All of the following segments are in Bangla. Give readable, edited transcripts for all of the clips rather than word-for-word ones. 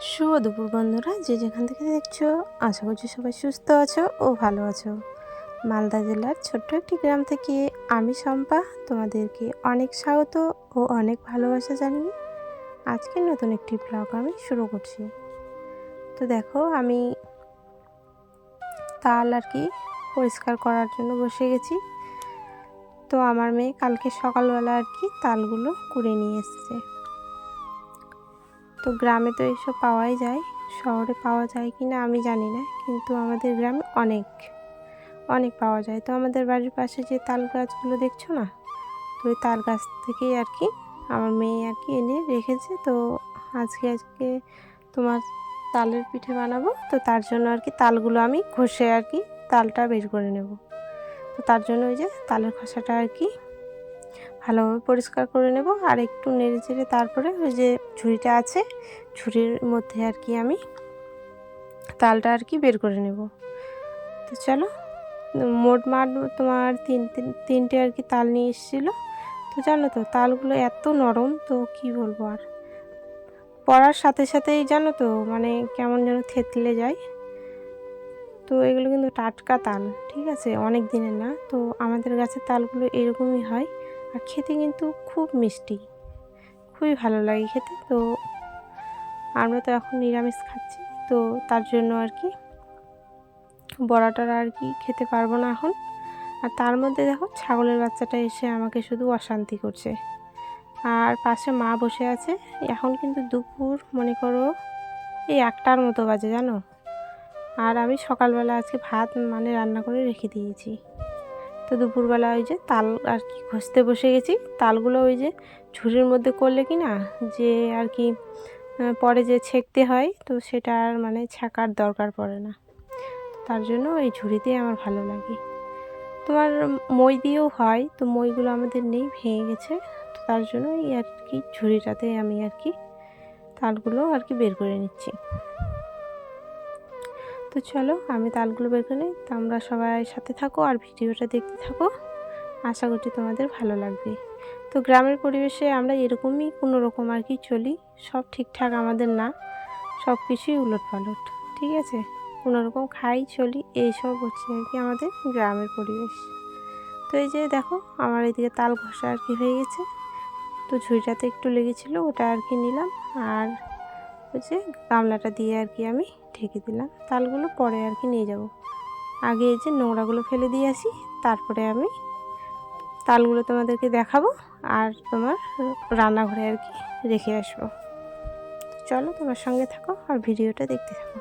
শুভ দুপুর বন্ধুরা, যে যেখান থেকে দেখছো, আশা করছি সবাই সুস্থ আছো ও ভালো আছো। মালদা জেলার ছোট্ট একটি গ্রাম থেকে আমি শম্পা তোমাদেরকে অনেক স্বাগত ও অনেক ভালোবাসা জানিয়ে আজকে নতুন একটি ব্লগ আমি শুরু করছি। তো দেখো, আমি তাল পরিষ্কার করার জন্য বসে গেছি। তো আমার মেয়ে কালকে সকালবেলা তালগুলো কুড়ে নিয়ে এসছে। তো গ্রামে তো এইসব পাওয়াই যায়, শহরে পাওয়া যায় কি না আমি জানি না, কিন্তু আমাদের গ্রামে অনেক অনেক পাওয়া যায়। তো আমাদের বাড়ির পাশে যে তাল গাছগুলো দেখছো না, তো ওই তাল গাছ থেকেই আমার মেয়ে এনে রেখেছে। তো আজকে তোমার তালের পিঠে বানাবো। তো তার জন্য তালগুলো আমি ঘষে তালটা বের করে নেব। তো তার জন্য ওই যে তালের খোসাটা ভালোভাবে পরিষ্কার করে নেব, আর একটু নেড়ে চেড়ে তারপরে ওই যে ঝুড়িটা আছে, ঝুড়ির মধ্যে আমি তালটা বের করে নেব। তো চলো, মোট তোমার তিনটে তাল নিয়ে এসেছিলো। তো জানো তো তালগুলো এত নরম, তো কি বলবো, আর পড়ার সাথে সাথেই জানো তো মানে কেমন যেন থেতলে যায়। তো এগুলো কিন্তু টাটকা তাল, ঠিক আছে, অনেক দিনের না। তো আমাদের গাছের তালগুলো এরকমই হয়, আর খেতে কিন্তু খুব মিষ্টি, খুবই ভালো লাগে খেতে। তো আমরা তো এখন নিরামিষ খাচ্ছি, তো তার জন্য বড়াটার খেতে পারবো না এখন। আর তার মধ্যে দেখো, ছাগলের বাচ্চাটা এসে আমাকে শুধু অশান্তি করছে। আর পাশে মা বসে আছে। এখন কিন্তু দুপুর মনে করো এই 1টার মতো বাজে, জানো। আর আমি সকালবেলা ভাত রান্না করে রেখে দিয়েছি। তো দুপুরবেলা ওই যে তাল ঘষতে বসে গেছি। তালগুলো ওই যে ঝুড়ির মধ্যে করলে কি না, যে পরে যে ছেঁকতে হয়, তো সেটা আর ছাকার দরকার পড়ে না। তার জন্য এই ঝুড়িতেই আমার ভালো লাগে। তোমার মই দিয়েও হয়, তো মইগুলো আমাদের নেই, ভেঙে গেছে। তো তার জন্য এই ঝুড়িটাতে আমি তালগুলো বের করে নিচ্ছি। তো চলো, আমি তালগুলো বের করে নিই। তোমরা সবাই সাথে থাকো আর ভিডিওটা দেখতে থাকো, আশা করছি তোমাদের ভালো লাগবে। তো গ্রামের পরিবেশে আমরা এরকমই কোনো রকম চলি, সব ঠিকঠাক আমাদের না, সব কিছুই উলটপালট, ঠিক আছে, কোনো রকম খাই চলি, এইসব হচ্ছে আমাদের গ্রামের পরিবেশ। তো এই যে দেখো, আমার এদিকে তাল ঘষা হয়ে গেছে। তো ঝুড়িটাতে একটু লেগেছিলো, ওটা নিলাম, আর ওই যে গামলাটা দিয়ে আমি ঢেকে দিলাম। তালগুলো পরে নিয়ে যাব, আগে এই যে নোংরাগুলো ফেলে দিয়ে আসি, তারপরে আমি তালগুলো তোমাদেরকে দেখাবো আর তোমার রান্নাঘরে রেখে আসবো। চলো, তোমার সঙ্গে থাকো আর ভিডিওটা দেখতে থাকো।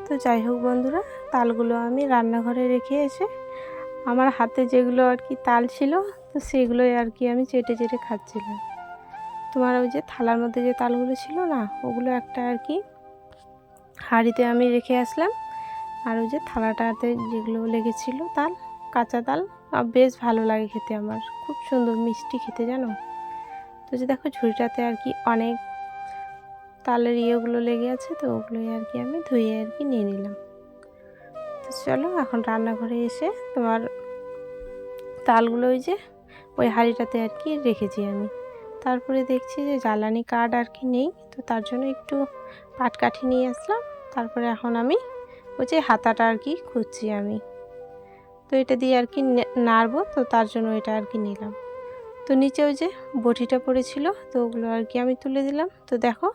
তো যাই হোক বন্ধুরা, তালগুলো আমি রান্নাঘরে রেখে এসে আমার হাতে যেগুলো তাল ছিল, তো সেগুলোই আমি চেটে চেটে খাচ্ছিলাম। তোমার ওই যে থালার মধ্যে যে তালগুলো ছিল না, ওগুলো একটা হাঁড়িতে আমি রেখে আসলাম। আর ওই যে থালাটাতে যেগুলো লেগেছিল তাল, কাঁচা তাল, বেশ ভালো লাগে খেতে, আমার খুব সুন্দর মিষ্টি খেতে, জানো। তো যে দেখো, ঝুড়িটাতে অনেক তালের ইয়েগুলো লেগে আছে, তো ওগুলোই আমি ধুয়ে নিয়ে নিলাম। তো চলো, এখন রান্নাঘরে এসে তোমার তালগুলো ওই যে ওই হাঁড়িটাতে রেখেছি আমি। তারপরে দেখছি যে জ্বালানি কাঠ নেই, তো তার জন্য একটু পাটকাঠি নিয়ে আসলাম। তারপরে এখন আমি ওই যে হাতাটা খুঁজছি আমি, তো এটা দিয়ে নাড়বো, তো তার জন্য এটা নিলাম। তো নিচে ওই যে বটিটা পড়েছিল, তো ওগুলো আমি তুলে দিলাম। তো দেখো,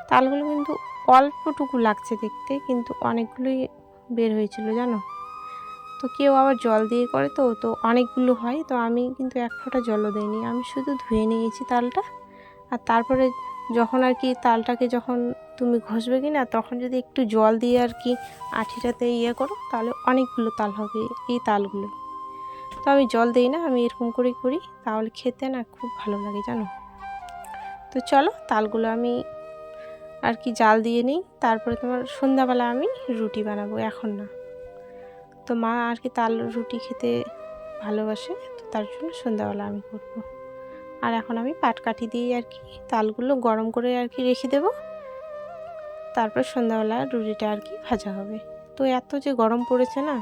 তালগুলো কিন্তু অল্পটুকু লাগছে দেখতে, কিন্তু অনেকগুলোই বের হয়েছিল, জানো। তো কেউ আবার জল দিয়ে করে, তো তো অনেকগুলো হয়। তো আমি কিন্তু এক ফোঁটা জলও দিইনি, আমি শুধু ধুয়ে নিয়েছি তালটা। আর তারপরে যখন তালটাকে যখন তুমি ঘষবে কি না, তখন যদি একটু জল দিয়ে আঠিটাতে করো, তাহলে অনেকগুলো তাল হবে এই তালগুলো। তো আমি জল দিই না, আমি এরকম করেই করি, তাহলে খেতে না খুব ভালো লাগে জানো। তো চলো তালগুলো আমি আর কি জাল দিয়ে নিই, তারপরে তোমার সন্ধ্যাবেলা আমি রুটি বানাবো, এখন না। তো মা আর কি তাল রুটি খেতে ভালোবাসে, তো তার জন্য সন্ধ্যাবেলা আমি করব। আর এখন আমি পাটকাঠি দিয়ে আর কি তালগুলো গরম করে আর কি রেখে দেব, তারপর সন্ধ্যাবেলা রুটিটা আর কি ভাজা হবে। তো এত যে গরম পড়েছে না,